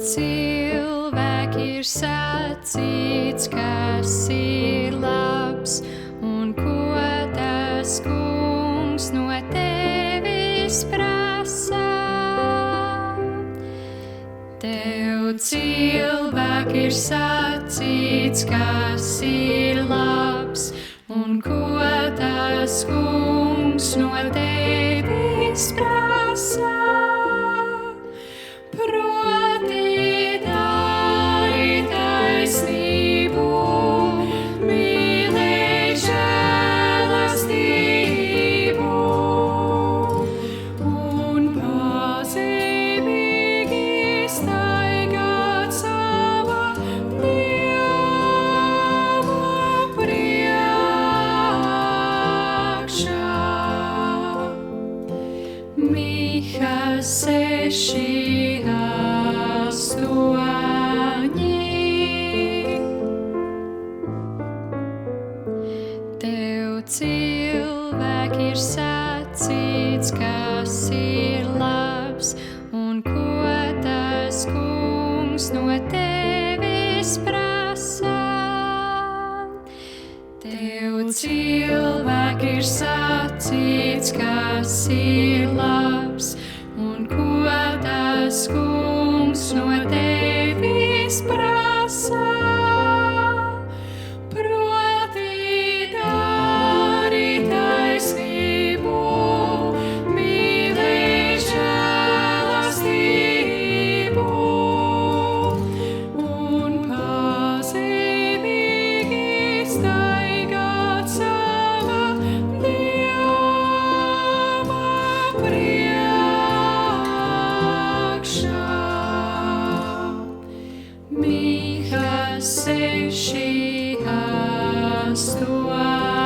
cilvēki ir sacīts, kas ir labs, un ko tas kungs no tevis prasa. Tev cilvēki ir sacīts, kas ir labs, un ko tas kungs no tevis prasa. Proti dari taisnību, mīlēt žēlastību un pazemīgi staigāt sava Dieva priekšā. Miha 6:8. Tev cilvēki ir sacīts, kas ir labs, un ko tas kungs no tevis prasa. Tev cilvēki ir sacīts, kas ir labs, un ko tas kungs no tevis prasa. Proti dari taisnību, mīlēt žēlastību un pazemīgi staigāt sava Dieva priekšā. Miha 6:8.